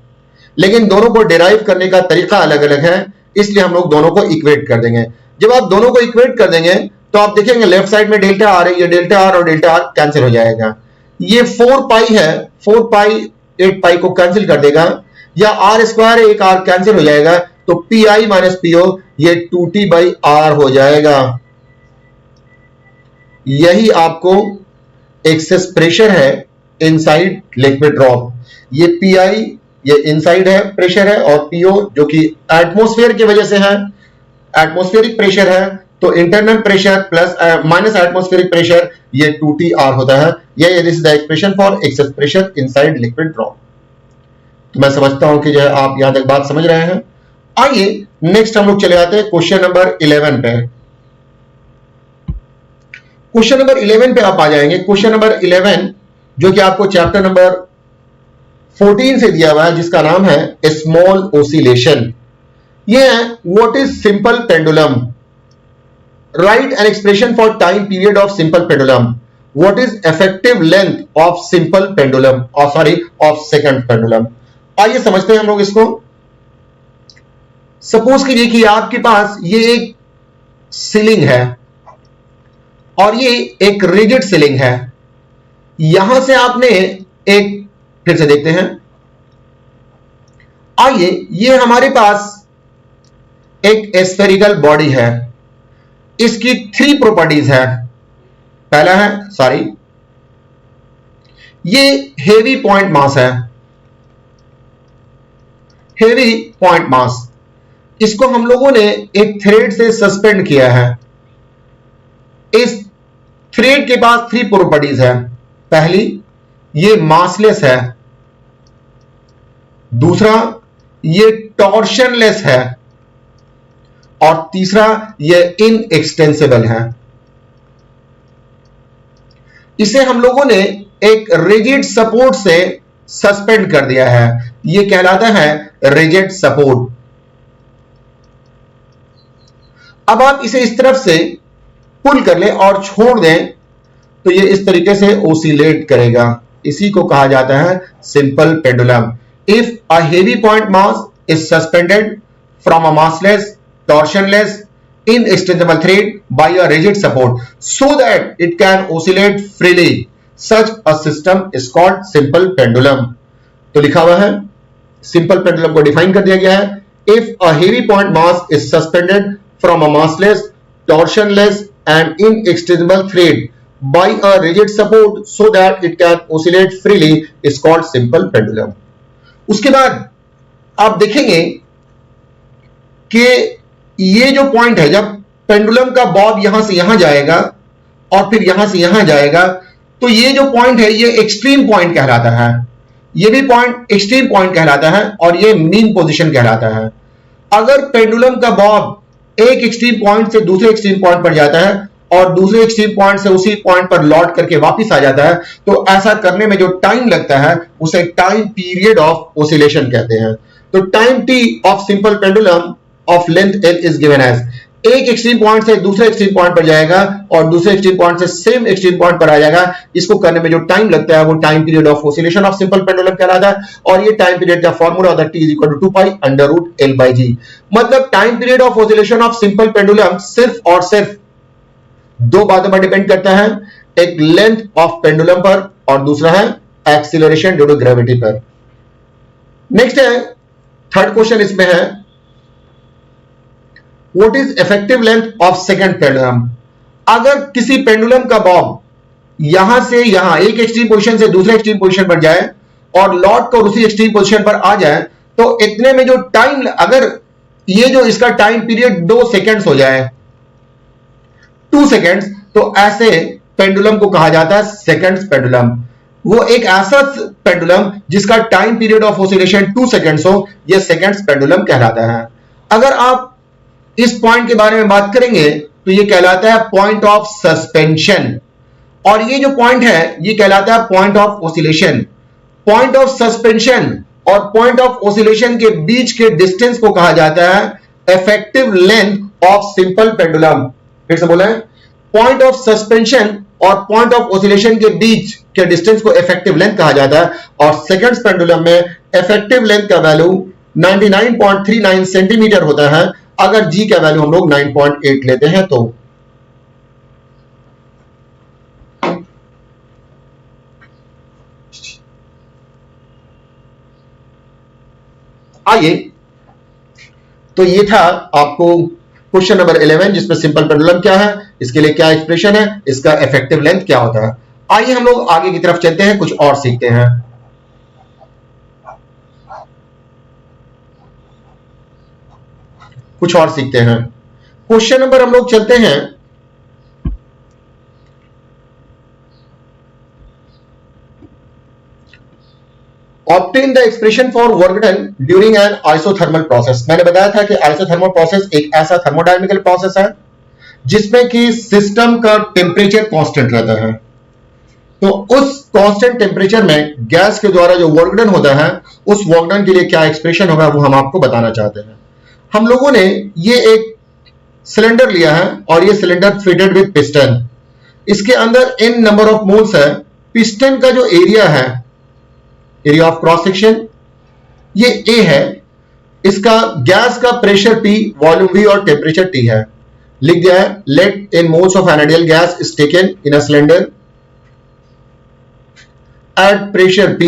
लेकिन दोनों को डिराइव करने का तरीका अलग अलग है, इसलिए हम लोग दोनों को इक्वेट कर देंगे। जब आप दोनों को इक्वेट कर देंगे तो आप देखेंगे लेफ्ट साइड में डेल्टा आर है, ये डेल्टा आर और डेल्टा आर कैंसिल हो जाएगा। ये 4 पाई है, 4 पाई 8 पाई को कैंसिल कर देगा, या आर स्क्वायर एक आर कैंसिल हो जाएगा, तो पी आई माइनस पीओ ये 2t बाई आर हो जाएगा। यही आपको एक्सेस प्रेशर है इनसाइड लिक्विड ड्रॉप। ये पी आई ये इनसाइड है प्रेशर है, और पीओ जो कि एटमॉस्फेयर की वजह से है, एटमॉस्फेरिक प्रेशर है, तो internal pressure plus minus atmospheric pressure ये 2tr होता है। ये this is the expression for excess pressure inside liquid drop. तो मैं समझता हूं कि जो है आप यहां तक बात समझ रहे हैं। आइए नेक्स्ट हम लोग चले आते हैं क्वेश्चन नंबर 11 पे। क्वेश्चन नंबर 11 पे आप आ जाएंगे। क्वेश्चन नंबर 11 जो कि आपको चैप्टर नंबर 14 से दिया हुआ है, जिसका नाम है स्मॉल ओसिलेशन। ये है what is simple pendulum, right an expression for time period of simple pendulum, what is effective length of simple pendulum of second pendulum. आइए समझते हैं हम लोग इसको। सपोज कीजिए कि आपके पास ये एक सीलिंग है और ये एक रिजिड सीलिंग है। यहां से आपने एक, फिर से देखते हैं, आइए, ये हमारे पास एक स्फेरिकल बॉडी है। इसकी 3 प्रॉपर्टीज है। पहला है, ये हेवी पॉइंट मास है, हेवी पॉइंट मास। इसको हम लोगों ने एक थ्रेड से सस्पेंड किया है। इस थ्रेड के पास 3 प्रॉपर्टीज है। पहली, ये मासलेस है। दूसरा, ये टॉर्शनलेस है। और तीसरा, ये इनएक्सटेंसिबल है। इसे हम लोगों ने एक रिजिड सपोर्ट से सस्पेंड कर दिया है। ये कहलाता है रिजिड सपोर्ट। अब आप इसे इस तरफ से पुल कर लें और छोड़ दें तो ये इस तरीके से ओसिलेट करेगा। इसी को कहा जाता है simple pendulum. If a heavy point mass is suspended from a massless, torsionless, inextensible thread by a rigid support so that it can oscillate freely, such a system is called simple pendulum। तो लिखा हुआ है, simple pendulum को define कर दिया गया है। If a heavy point mass is suspended from a massless, torsionless and inextensible thread by a rigid support so that it can oscillate freely is called simple pendulum। उसके बाद आप देखेंगे कि ये जो पॉइंट है, जब पेंडुलम का बॉब यहां से यहां जाएगा और फिर यहां से यहां जाएगा, तो ये जो पॉइंट है ये एक्सट्रीम पॉइंट कहलाता है। ये भी पॉइंट एक्सट्रीम पॉइंट कहलाता है और ये मीन पोजीशन कहलाता है। अगर पेंडुलम का बॉब एक एक्सट्रीम पॉइंट से दूसरे एक्सट्रीम पॉइंट पर जाता है और दूसरे एक्सट्रीम पॉइंट से उसी पॉइंट पर लौट करके वापस आ जाता है, तो ऐसा करने में जो टाइम लगता है उसे टाइम पीरियड ऑफ ओसिलेशन कहते हैं। तो time T of simple pendulum of length L is given as, एक एक्सट्रीम पॉइंट से दूसरे एक्सट्रीम पॉइंट पर जाएगा और दूसरे एक्सट्रीम पॉइंट से सेम एक्सट्रीम पॉइंट पर आ जाएगा। इसको करने में जो टाइम लगता है वो time period of oscillation of simple pendulum कहलाता है। और ये टाइम पीरियड का फॉर्मूला होता है T = 2 पाई √L/G। मतलब time period of oscillation of simple pendulum सिर्फ और सिर्फ 2 बातों पर डिपेंड करता है, एक लेंथ ऑफ पेंडुलम पर और दूसरा है एक्सीलरेशन ड्यू टू ग्रेविटी पर। नेक्स्ट है, थर्ड क्वेश्चन इसमें है, What is effective length of second pendulum? अगर किसी पेंडुलम का बॉब यहां से यहां एक एक्सट्रीम पोजीशन से दूसरे एक्सट्रीम पोजीशन पर जाए और लौट कर उसी एक्सट्रीम पोजीशन पर आ जाए, तो इतने में जो टाइम, अगर ये जो इसका टाइम पीरियड 2 सेकेंड्स हो जाए, 2 सेकेंड्स, तो ऐसे पेंडुलम को कहा जाता है सेकेंड्स पेंडुलम। वो एक ऐसा पेंडुलम जिसका time period of oscillation 2 seconds हो, यह सेकेंड्स पेंडुलम कहलाता है। अगर आप इस पॉइंट के बारे में बात करेंगे तो ये कहलाता है पॉइंट ऑफ सस्पेंशन, और ये जो पॉइंट है ये कहलाता है point of oscillation. Point of suspension और पॉइंट ऑफ ऑसिलेशन के बीच के डिस्टेंस को कहा जाता है effective length of simple pendulum. फिर से बोलें, पॉइंट ऑफ सस्पेंशन और पॉइंट ऑफ ऑसिलेशन के बीच के डिस्टेंस को इफेक्टिव लेंथ कहा जाता है। और सेकंड्स पेंडुलम में इफेक्टिव लेंथ का वैल्यू 99.39 सेंटीमीटर होता है, अगर G का वैल्यू हम लोग 9.8 लेते हैं तो। आइए, तो ये था आपको क्वेश्चन नंबर 11, जिसमें सिंपल पेंडुलम क्या है, इसके लिए क्या एक्सप्रेशन है, इसका इफेक्टिव लेंथ क्या होता है। आइए हम लोग आगे की तरफ चलते हैं, कुछ और सीखते हैं। क्वेश्चन नंबर हम लोग चलते हैं, obtain the expression for work done during an isothermal process. मैंने बताया था कि आइसोथर्मल प्रोसेस एक ऐसा थर्मोडायनेमिकल प्रोसेस है जिसमें कि सिस्टम का टेम्परेचर कांस्टेंट रहता है। तो उस कांस्टेंट टेम्परेचर में गैस के द्वारा जो वर्क डन होता है, उस वर्क डन के लिए क्या एक्सप्रेशन होगा वो हम आपको बताना चाहते हैं। हम लोगों ने ये एक सिलेंडर लिया है और ये सिलेंडर फिटेड विद पिस्टन। इसके अंदर n नंबर ऑफ मोल्स है। पिस्टन का जो एरिया है, एरिया ऑफ क्रॉस सेक्शन, ये A है। इसका गैस का प्रेशर P, वॉल्यूम V और टेम्परेचर T है। लिख दिया है, let n moles of an ideal gas is taken in a cylinder at pressure P,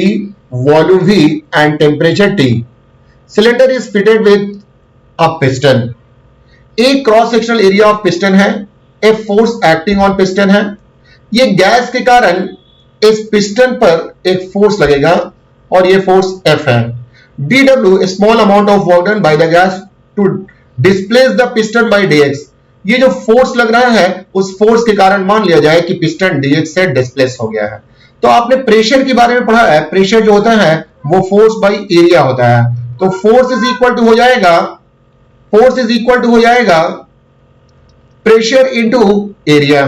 volume V and temperature T. Cylinder is fitted with a piston. एक cross sectional area of piston है, एक force acting on piston है. ये gas के कारण इस piston पर एक फोर्स लगेगा और ये फोर्स F है. dW small amount of work done by the gas to displace the piston by dx. ये जो फोर्स लग रहा है उस फोर्स के कारण मान लिया जाए कि पिस्टन dx से डिस्प्लेस हो गया है. तो आपने प्रेशर के बारे में पढ़ा है, प्रेशर जो होता है वो फोर्स बाय एरिया होता है. तो फोर्स इज इक्वल टू हो जाएगा प्रेशर इनटू एरिया.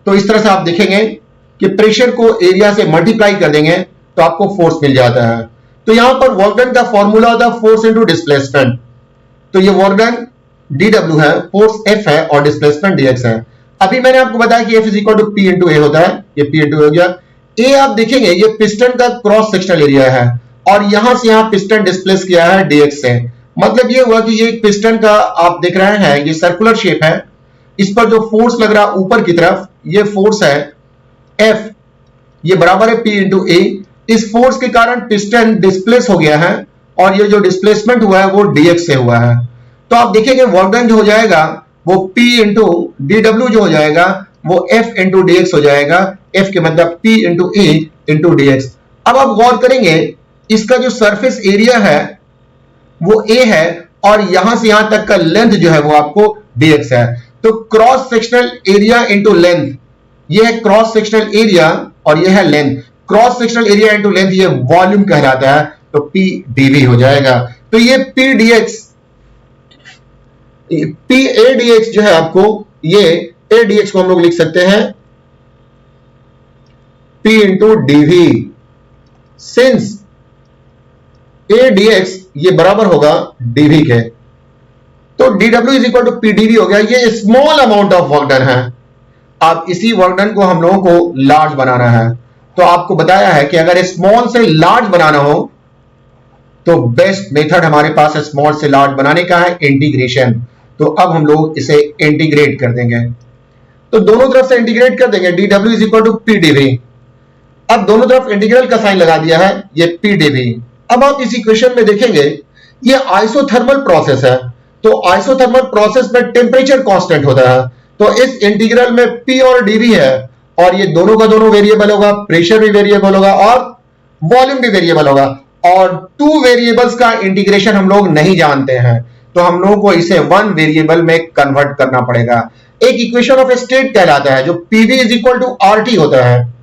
तो इस तरह से आप देखेंगे कि प्रेशर को एरिया से मल्टीप्लाई कर देंगे तो आपको फोर्स मिल जाता है. तो यहां पर वर्क डन का फॉर्मूला होता है फोर्स इनटू डिस्प्लेसमेंट. तो ये वर्क डन dw है, फोर्स F है और डिस्प्लेसमेंट dx है. अभी मैंने आपको बताया कि F is equal to P into A होता है. ये P इंटू हो गया. ए आप देखेंगे ये पिस्टन का क्रॉस सेक्शनल एरिया है और यहां से यहां पिस्टन डिस्प्लेस किया है dx से. मतलब ये हुआ कि ये पिस्टन का आप देख रहे हैं ये सर्कुलर शेप है, इस पर जो फोर्स लग रहा है ऊपर की तरफ ये फोर्स है F, ये बराबर है P इंटू ए. इस फोर्स के कारण पिस्टन डिस्प्लेस हो गया है और ये जो डिस्प्लेसमेंट हुआ है वो dx से हुआ है. तो आप देखेंगे वर्क डन जो हो जाएगा वो P इंटू dw जो हो जाएगा वो F इंटू dx हो जाएगा. F के मतलब P इंटू ए इंटू dx. अब आप गौर करेंगे इसका जो सरफेस एरिया है वो A है और यहां से यहां तक का लेंथ जो है वो आपको dx है. तो cross sectional area into length, ये है क्रॉस सेक्शनल एरिया और ये है length. Cross sectional area into length ये वॉल्यूम कहलाता है. तो P dv हो जाएगा. तो ये P dx, P a dx जो है आपको, ये a dx को हम लोग लिख सकते हैं P into dv. Since a dx ये बराबर होगा dv के, तो dw is equal to P dv हो गया. ये small amount of work done है. अब इसी वर्क डन को हम लोगों को लार्ज बनाना है. तो आपको बताया है कि अगर स्मॉल से लार्ज बनाना हो तो बेस्ट मेथड हमारे पास स्मॉल से लार्ज बनाने का है इंटीग्रेशन. तो अब हम लोग इसे इंटीग्रेट कर देंगे. तो दोनों तरफ से इंटीग्रेट कर देंगे. dw is equal to P dv. अब दोनों तरफ इंटीग्रल का साइन लगा दिया है, ये P dv. अब आप इस इक्वेशन में देखेंगे ये आइसोथर्मल प्रोसेस है. तो आइसोथर्मल प्रोसेस में टेम्परेचर कांस्टेंट होता है. तो इस इंटीग्रल में P और dv है और ये दोनों का दोनों वेरिएबल होगा, प्रेशर भी वेरिएबल होगा और वॉल्यूम भी वेरिएबल होगा. और टू वेरिएबल्स का इंटीग्रेशन हम लोग नहीं जानते हैं तो हम लोगों को इसे वन वेरिएबल में कन्वर्ट करना पड़ेगा. एक इक्वेशन ऑफ स्टेट कहलाता है जो PV is equal to RT होता है.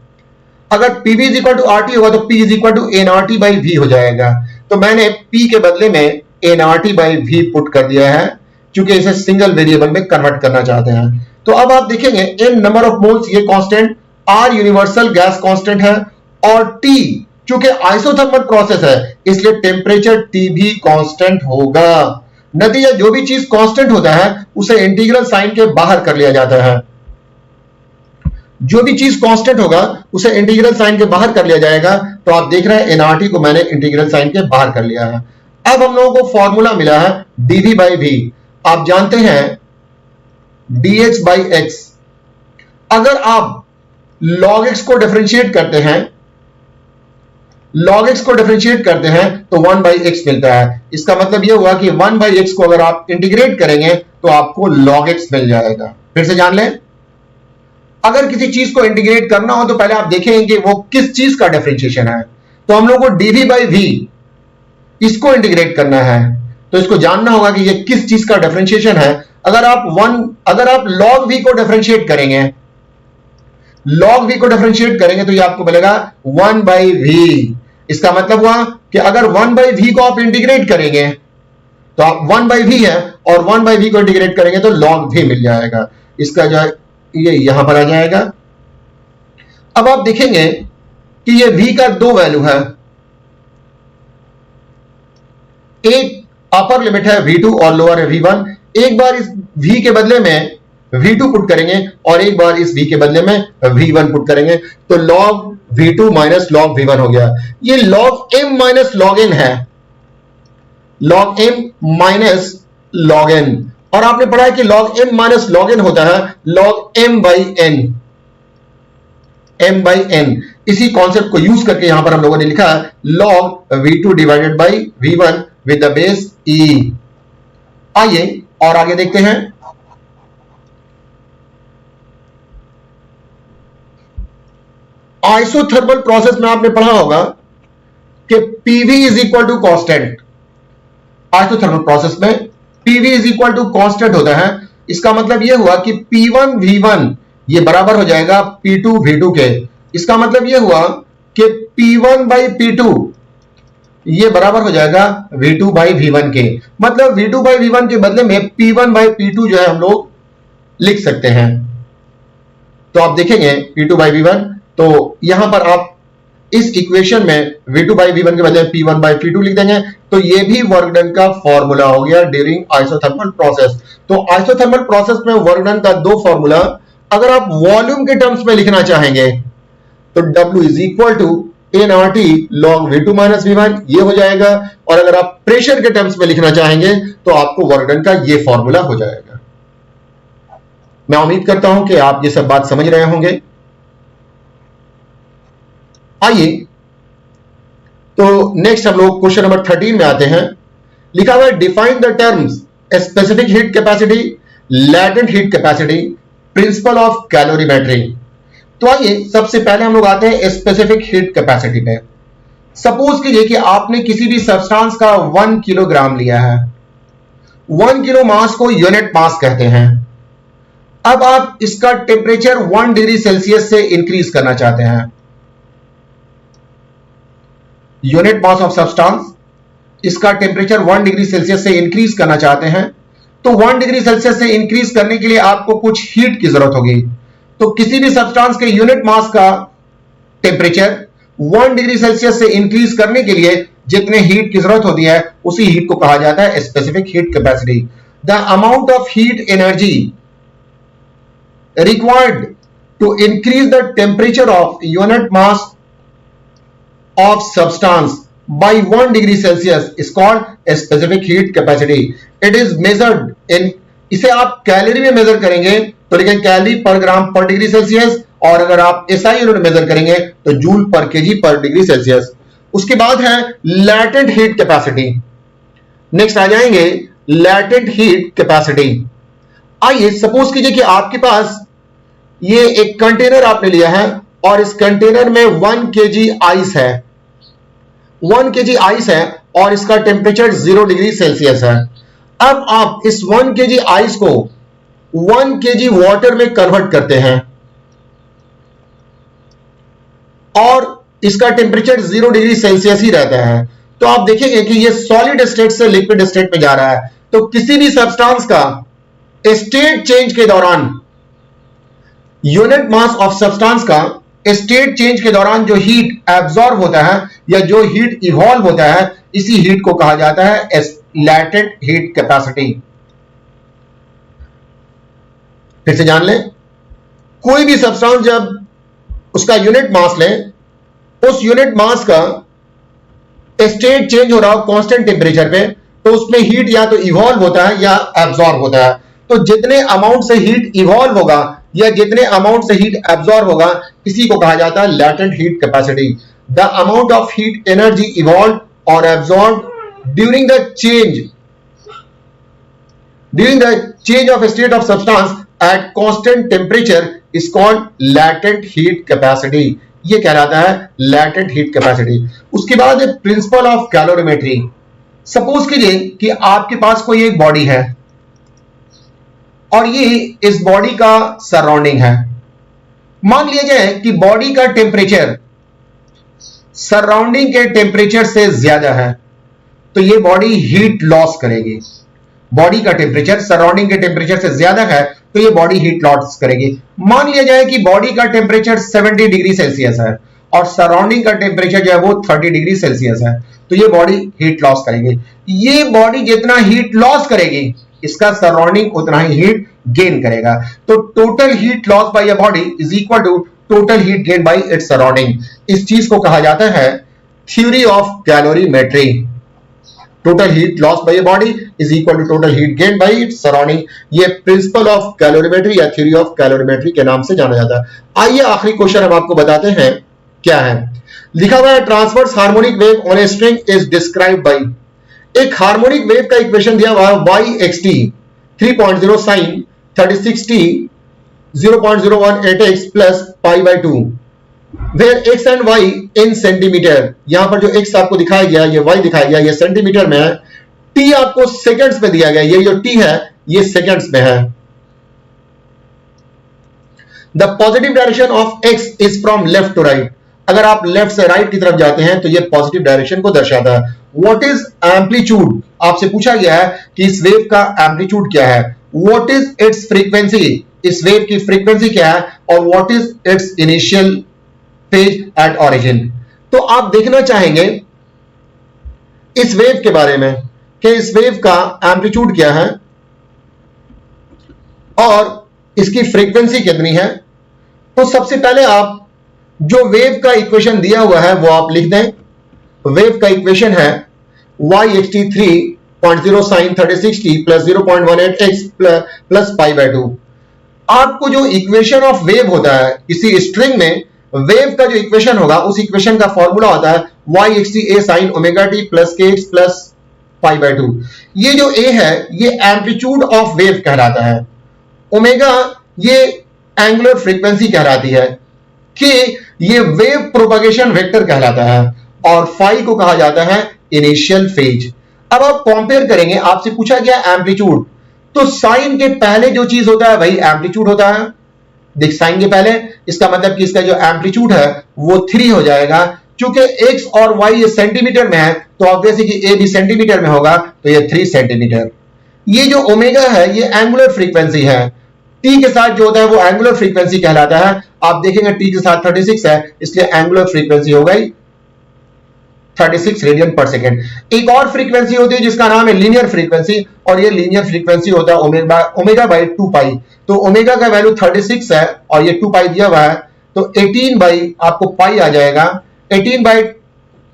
अगर PV is equal to RT होगा तो P is equal to nRT by V हो जाएगा. तो मैंने P के बदले में nRT बाई V पुट कर दिया है क्योंकि इसे सिंगल वेरिएबल में कन्वर्ट करना चाहते हैं. तो अब आप देखेंगे n नंबर ऑफ मोल्स ये constant, R universal gas constant है और T क्योंकि आइसोथर्मल प्रोसेस है इसलिए टेम्परेचर T भी कांस्टेंट होगा. नतीजा जो भी चीज कांस्टेंट होता है उसे इंटीग्रल साइन के बाहर कर लिया जाता है. जो भी चीज कांस्टेंट होगा उसे इंटीग्रल साइन के बाहर कर लिया जाएगा. तो आप देख रहे हैं nRT को मैंने इंटीग्रल साइन के बाहर कर लिया है. अब हम लोगों को फॉर्मूला मिला है dv बाई v. आप जानते हैं dx बाई x. अगर आप log x को डिफरेंशिएट करते हैं, तो 1 बाई x मिलता है. इसका मतलब यह हुआ कि 1 बाई x को अगर आप इंटीग्रेट करेंगे तो आपको log x मिल जाएगा. फिर से जान लें, अगर किसी चीज को इंटीग्रेट करना हो तो पहले आप देखेंगे कि वो किस चीज का डिफरेंशिएशन है. तो हम लोग को dv बाई v इसको इंटीग्रेट करना है तो इसको जानना होगा कि ये किस चीज का डिफरेंशिएशन है. अगर आप log v को डिफरेंशिएट करेंगे तो ये आपको मिलेगा 1 बाई v. इसका मतलब हुआ कि अगर 1 बाई v को आप इंटीग्रेट करेंगे तो आप 1 बाई v है और 1 बाई v को इंटीग्रेट करेंगे तो log v मिल जाएगा. इसका जो है ये यहां पर आ जाएगा. अब आप देखेंगे कि ये v का दो वैल्यू है. एक अपर लिमिट है v2 और लोअर है v1. एक बार इस v के बदले में v2 पुट करेंगे और एक बार इस v के बदले में v1 पुट करेंगे तो log v2 minus log v1 हो गया. ये log m minus log n है, log m minus log n. और आपने पढ़ा है कि log m minus log n होता है log m by n, m by n। इसी कॉन्सेप्ट को यूज करके यहां पर हम लोगों ने लिखा log v2 divided by v1 with the base e। आइए और आगे देखते हैं। आइसोथर्मल प्रोसेस में आपने पढ़ा होगा कि PV is equal to constant. Isothermal process में PV is equal to constant होता है। इसका मतलब यह हुआ कि P1 V1 ये बराबर हो जाएगा P2 V2 के। इसका मतलब यह हुआ कि P1 बाई P2 ये बराबर हो जाएगा V2 बाई V1 के। मतलब V2 बाई V1 के बदले में P1 बाई P2 जो है हम लोग लिख सकते हैं। तो आप देखेंगे P2 बाई V1, तो यहां पर आप इस इक्वेशन में V2 बाई V1 के बजाय P1 बाई P2 लिख देंगे, तो ये भी वर्क डन का फॉर्मूला हो गया ड्यूरिंग आइसोथर्मल प्रोसेस। तो आइसोथर्मल प्रोसेस में वर्क डन का दो फॉर्मूला, अगर आप वॉल्यूम के टर्म्स में लिखना चाहेंगे तो W is equal to nRT log V2 minus V1 ये हो जाएगा, और अगर आप प्रेशर के टर्म्स में लिखना चाहेंगे तो आपको वर्क डन का ये फॉर्मूला हो जाएगा। मैं उम्मीद करता हूं कि आप ये सब बात समझ रहे होंगे। आइए तो नेक्स्ट हम लोग क्वेश्चन नंबर 13 में आते हैं। लिखा हुआ है define the terms specific heat capacity, latent heat capacity, principal of calorimetry. तो आइए सबसे पहले हम लोग आते हैं स्पेसिफिक हीट कैपेसिटी पे। सपोज कीजिए कि आपने किसी भी सब्सटेंस का 1 किलोग्राम लिया है। 1 किलो मास को यूनिट मास कहते हैं। अब आप इसका टेम्परेचर 1 डिग्री सेल्सियस से इंक्रीज करना चाहते हैं। यूनिट मास ऑफ सब्सटेंस, इसका टेम्परेचर 1 डिग्री सेल्सियस से इंक्रीज करना चाहते हैं, तो 1 डिग्री सेल्सियस से इंक्रीज करने के लिए आपको कुछ हीट की जरूरत होगी। तो किसी भी सब्सटेंस के यूनिट मास का टेम्परेचर 1 डिग्री सेल्सियस से इंक्रीज करने के लिए जितने हीट की जरूरत होती है उसी हीट को कहा जाता है specific heat capacity. The amount of heat energy required to increase the temperature of unit mass of substance by 1 degree Celsius is called a specific heat capacity. It is measured in, इसे आप calorie में major करेंगे तो लिखेंगे calorie पर ग्राम पर degree Celsius, और अगर आप SI यूनिट मेजर करेंगे तो जूल पर केजी पर डिग्री सेल्सियस। उसके बाद है लैटेंट हीट कैपेसिटी। नेक्स्ट आ जाएंगे लैटेंट हीट कैपेसिटी। आइए सपोज कीजिए कि आपके पास ये एक कंटेनर आपने लिया है और इस कंटेनर में 1 kg आइस है। 1 kg आइस है और इसका टेम्परेचर 0 डिग्री सेल्सियस है। अब आप इस 1 kg आइस को 1 kg वाटर में कन्वर्ट करते हैं और इसका टेम्परेचर 0 डिग्री सेल्सियस ही रहता है। तो आप देखेंगे कि ये सॉलिड स्टेट से लिक्विड स्टेट में जा रहा है। तो किसी भी सब्सटेंस का स्टेट चेंज के दौरान, यूनिट मास ऑफ सब्सटेंस का स्टेट चेंज के दौरान जो हीट एब्जॉर्ब होता है या जो हीट इवॉल्व होता है, इसी हीट को कहा जाता है लैटेंट हीट कैपेसिटी। फिर से जान लें, कोई भी सब्सटेंस जब उसका यूनिट मास ले, उस यूनिट मास का स्टेट चेंज हो रहा हो कांस्टेंट टेम्परेचर पे, तो उसमें हीट या तो इवॉल्व होता है या एब्जॉर्ब होता है। तो जितने अमाउंट से हीट इवॉल्व होगा या जितने अमाउंट से हीट एब्जॉर्ब होगा, इसी को कहा जाता है latent heat capacity. The amount of heat energy evolve और absorb during the change of state of substance at constant temperature is called latent heat capacity. ये कहलाता है लैटेंट हीट कैपेसिटी। उसके बाद प्रिंसिपल ऑफ कैलोरीमेट्री। सपोज कीजिए कि आपके पास कोई एक बॉडी है और ये इस बॉडी का सराउंडिंग है। मान लिया जाए कि बॉडी का टेम्परेचर सराउंडिंग के टेम्परेचर से ज्यादा है, तो ये बॉडी हीट लॉस करेगी। बॉडी का टेम्परेचर सराउंडिंग के टेम्परेचर से ज्यादा है तो ये बॉडी हीट लॉस करेगी। मान लिया जाए कि बॉडी का टेम्परेचर 70 डिग्री सेल्सियस है और सराउंडिंग का टेम्परेचर जो है वो 30 डिग्री सेल्सियस है, तो ये बॉडी हीट लॉस करेगी। ये बॉडी जितना हीट लॉस करेगी, इसका सराउंडिंग उतना ही हीट गेन करेगा। तो total heat loss by a body is equal to total heat gain by its surrounding. इस चीज को कहा जाता है theory of calorimetry. Total heat loss by a body is equal to total heat gain by its surrounding. ये principle of calorimetry या theory of calorimetry के नाम से जाना जाता है। आइए आखिरी क्वेश्चन हम आपको बताते हैं क्या है। लिखा हुआ है transverse harmonic wave on a string is described bye. एक हार्मोनिक वेव का इक्वेशन दिया हुआ है yxt 3.0 sin 36t 0.018x plus pi by 2 where x and y in centimetre. यहां पर जो x आपको दिखाया गया, ये y दिखाया गया, ये सेंटीमीटर में है, t आपको सेकंड्स में दिया गया, ये जो t है ये सेकंड्स में है। The positive direction of x is from left to right. अगर आप लेफ्ट से राइट की तरफ जाते हैं तो ये पॉजिटिव डायरेक्शन को दर्शाता है। व्हाट इज एम्पलीट्यूड, आपसे पूछा गया है कि इस वेव का एम्पलीट्यूड क्या है। व्हाट इज इट्स फ्रीक्वेंसी, इस वेव की फ्रीक्वेंसी क्या है, और what is it's initial phase at origin. तो आप देखना चाहेंगे इस वेव के बारे में कि इस वेव का एम्पलीट्यूड क्या है और इसकी फ्रीक्वेंसी कितनी है। तो सबसे पहले आप जो वेव का इक्वेशन दिया हुआ है वो आप लिख दें। वेव का इक्वेशन है yxt 3.0 sin 36t plus 0.18x plus pi by 2। आपको जो इक्वेशन ऑफ वेव होता है किसी स्ट्रिंग में, वेव का जो इक्वेशन होगा उस इक्वेशन का फॉर्मूला होता है yxt a sin omega t plus kx plus pi by 2। ये जो a है ये एम्पलीट्यूड ऑफ वेव कहलाता है, ओमेगा ये एंगुलर फ्रीक्वेंसी कहलाती है, कि ये वेव प्रोपगेशन वेक्टर कहलाता है, और फाई को कहा जाता है इनिशियल फेज। अब आप कंपेयर करेंगे, आपसे पूछा गया एम्पलीट्यूड, तो साइन के पहले जो चीज होता है वही एम्पलीट्यूड होता है। देख साइन के पहले, इसका मतलब कि इसका जो एम्पलीट्यूड है वो 3 हो जाएगा। क्योंकि x और y ये सेंटीमीटर में है तो ऑब्वियसली कि a भी सेंटीमीटर में होगा, तो ये 3 सेंटीमीटर। ये जो ओमेगा है ये एंगुलर फ्रीक्वेंसी है, t के साथ जो होता है वो एंगुलर फ्रीक्वेंसी कहलाता है। आप देखेंगे t के साथ 36 है, इसलिए एंगुलर फ्रीक्वेंसी हो गई 36 रेडियन पर सेकेंड। एक और फ्रीक्वेंसी होती है जिसका नाम है लीनियर फ्रीक्वेंसी, और ये लीनियर फ्रीक्वेंसी होता है ओमेगा बाय 2 पाई। तो ओमेगा का वैल्यू 36 है और ये 2 पाई दिया हुआ है, तो 18 बाई आपको पाई आ जाएगा। 18 बाई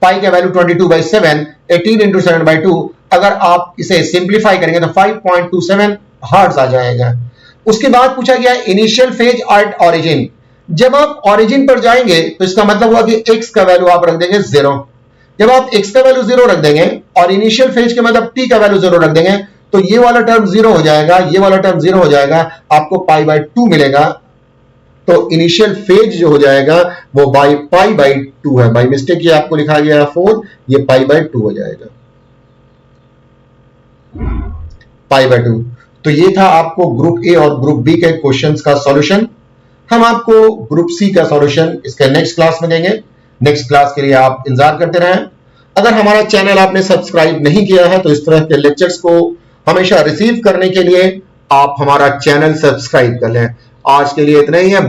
पाई का वैल्यू 22/7, 18 इंटू 7/2। अगर आप इसे सिंप्लीफाई करेंगे तो 5.27 हर्ट्ज आ जाएगा। उसके बाद पूछा गया इनिशियल फेज एट ओरिजिन। जब आप ओरिजिन पर जाएंगे तो इसका मतलब हुआ कि x का वैल्यू आप रख देंगे 0। जब आप x का वैल्यू 0 रख देंगे और इनिशियल फेज के मतलब t का वैल्यू 0 रख देंगे तो ये वाला टर्म 0 हो जाएगा, ये वाला टर्म 0 हो जाएगा, आपको पाई बाय 2 मिलेगा। तो इनिशियल फेज जो हो जाएगा वो पाई बाय 2 है। बाय मिस्टेक ये आपको लिखा गया है 4, ये पाई बाय 2 हो जाएगा, पाई बाय 2। तो ये था आपको ग्रुप ए और ग्रुप बी के क्वेश्चंस का सॉल्यूशन। हम आपको ग्रुप सी का सॉल्यूशन इसके नेक्स्ट क्लास में देंगे। नेक्स्ट क्लास के लिए आप इंतजार करते रहें। अगर हमारा चैनल आपने सब्सक्राइब नहीं किया है तो इस तरह के लेक्चर्स को हमेशा रिसीव करने के लिए आप हमारा चैनल सब्सक्राइब कर लें। आज के लिए इतना ही है।